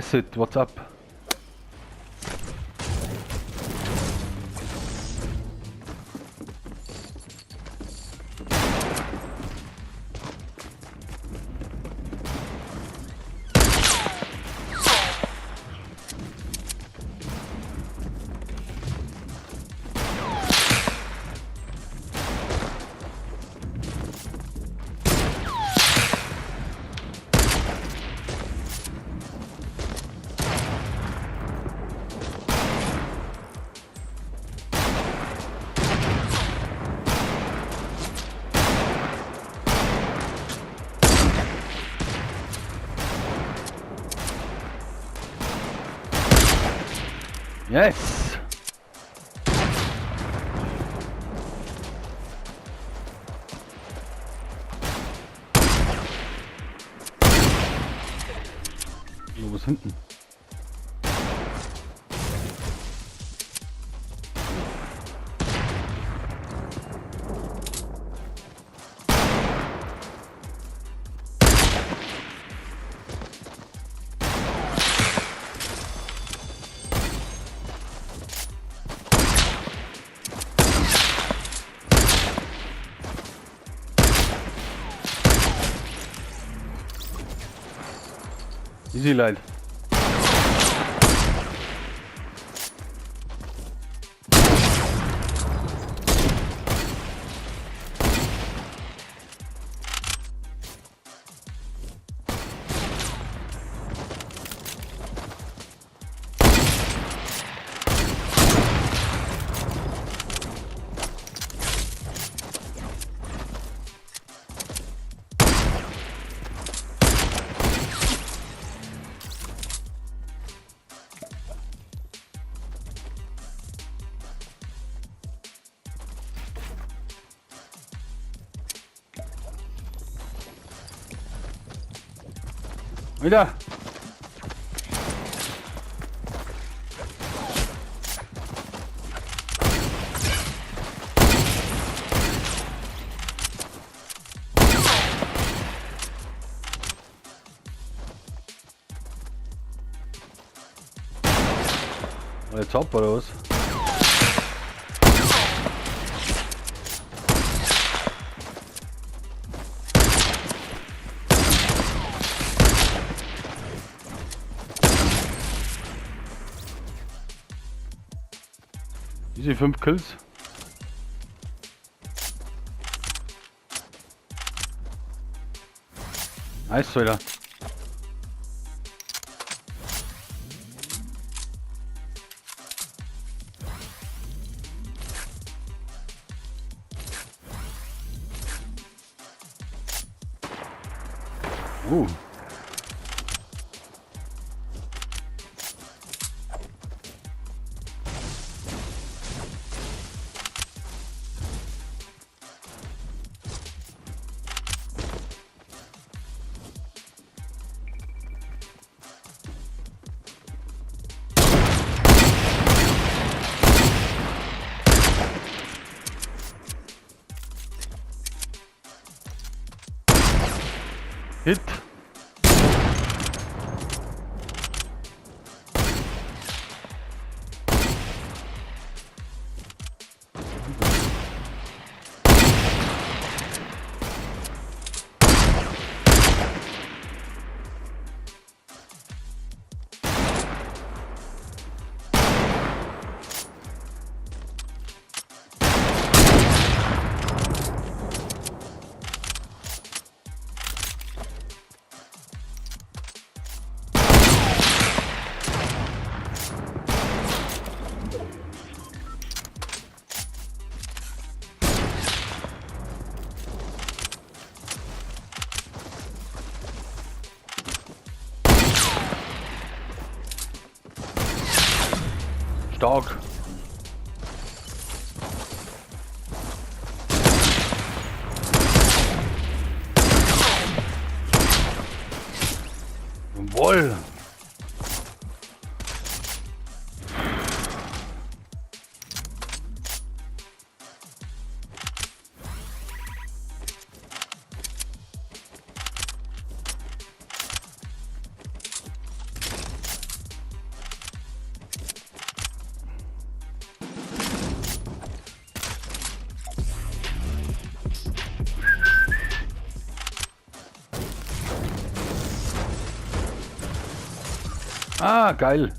Acid, what's up? Yes! Wo ist hinten? Easy Light. Wieder! Jetzt ab oder was? Easy 5 Kills. Nice, Alter. Hit. Stark. Jawohl. Ah, geil.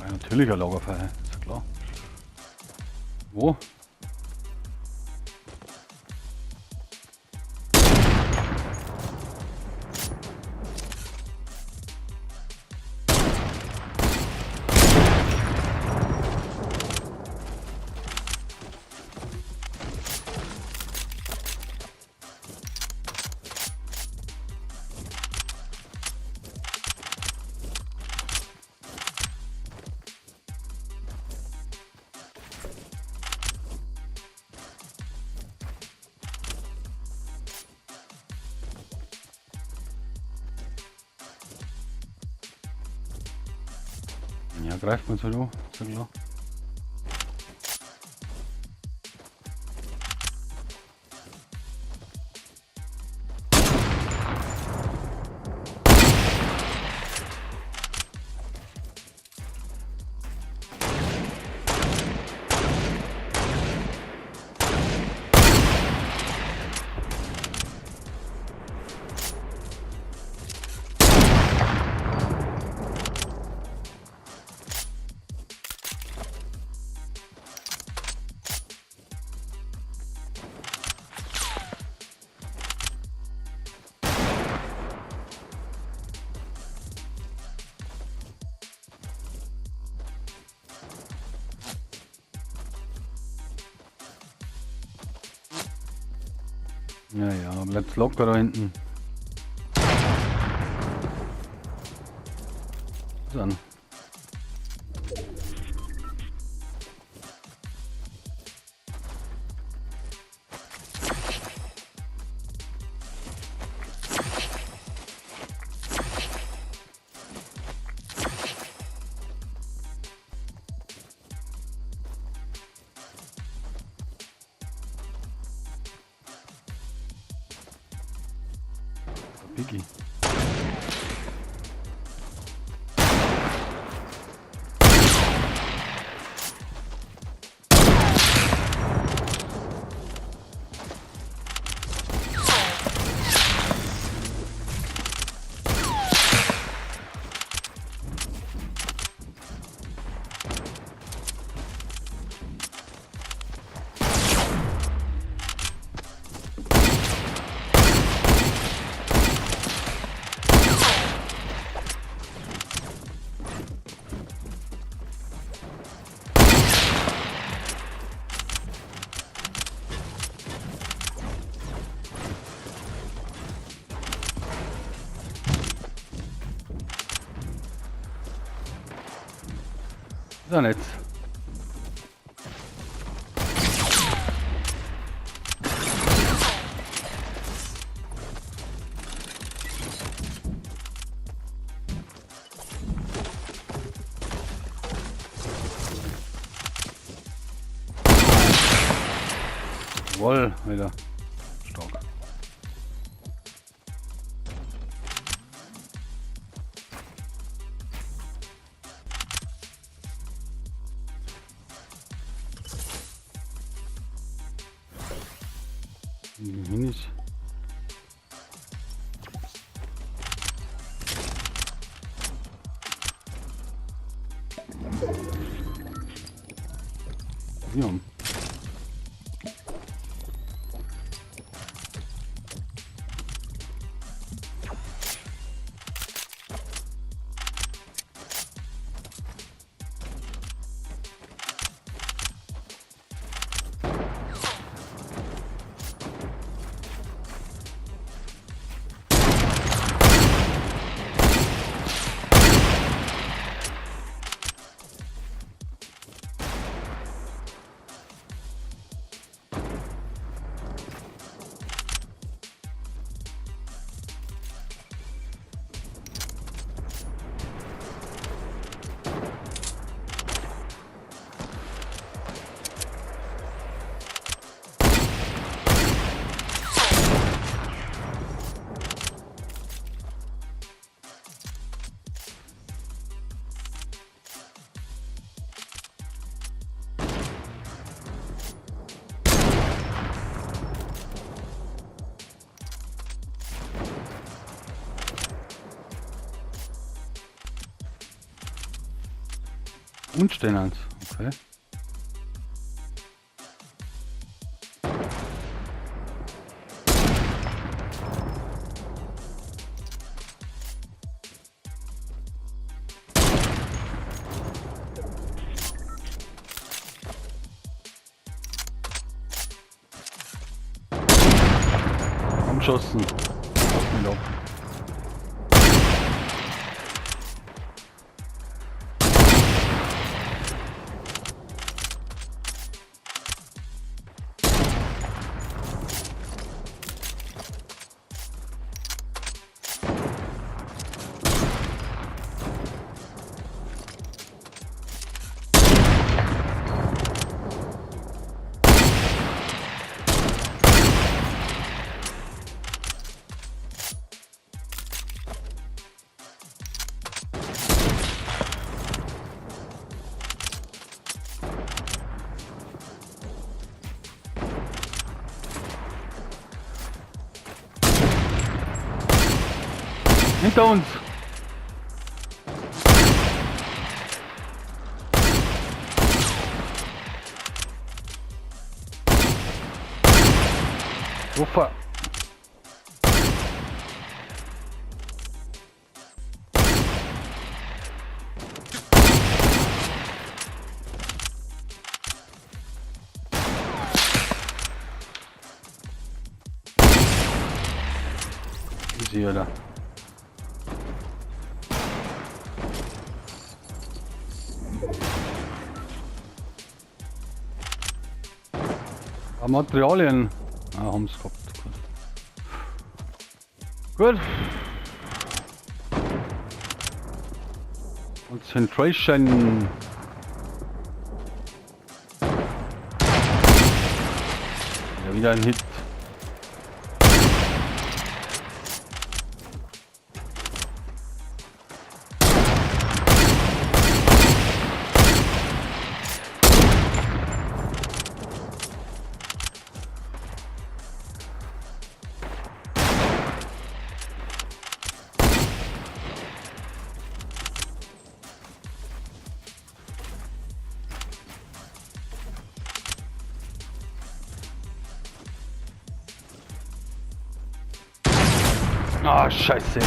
Ah, natürlicher Lagerfeuer, ist ja klar. Wo? Ja, greift man so an, ist ja klar. Ja, ja, bleibt locker da hinten. Dann. Biggie. Ist ja nett. Jawohl, wieder. Stark. Minis. Ja. Und stehen eins. Okay. Geschossen. Auf mich ab. Hinter uns! Ufa! Easy, oder? Materialien. Ah, haben es gehabt. Gut. Concentration. Ja, wieder ein Hit. Ah, scheiße.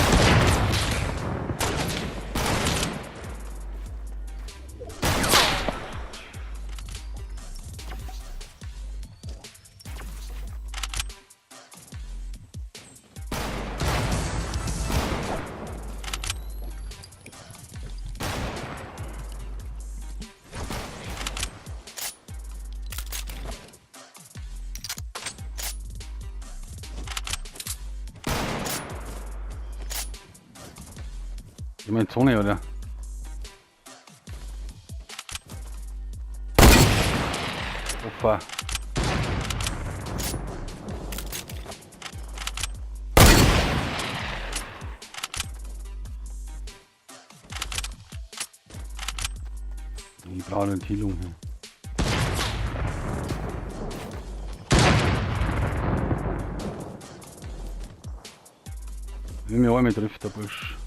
Ich meine Zone, oder? Opa. Ich brauche eine Heilung hier. Wie mir einmal trifft der Busch.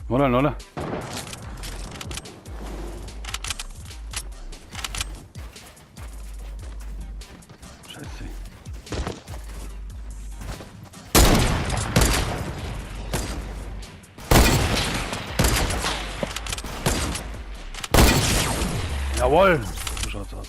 Oder? Scheiße. Jawohl! So schaut's aus.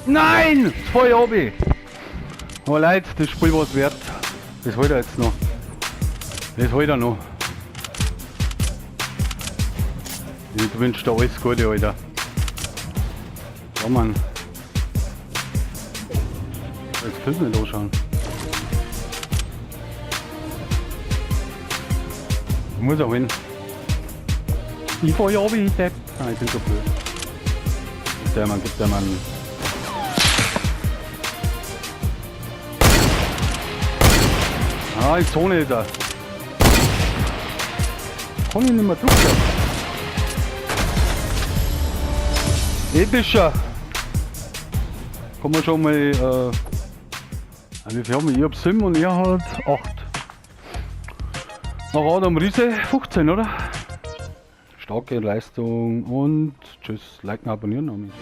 Nein! 2 Obi! Aber leid, das Spiel was wert. Das holt er jetzt noch. Das holt er noch. Ich wünsche dir alles Gute, Alter. Ja, Mann. Jetzt können wir nicht anschauen. Ich muss auch hin. Ich fahr ja wie ich Depp. Ah, ich bin so blöd. Gibt der Mann. Ah, ich Zone da. Kann ich nicht mehr drücken. Epischer. Kann man schon mal, wie viel haben wir? Ich hab 7 und er hat 8. Nach Adam Riese 15, oder? Starke Leistung und tschüss, liken, abonnieren noch nicht.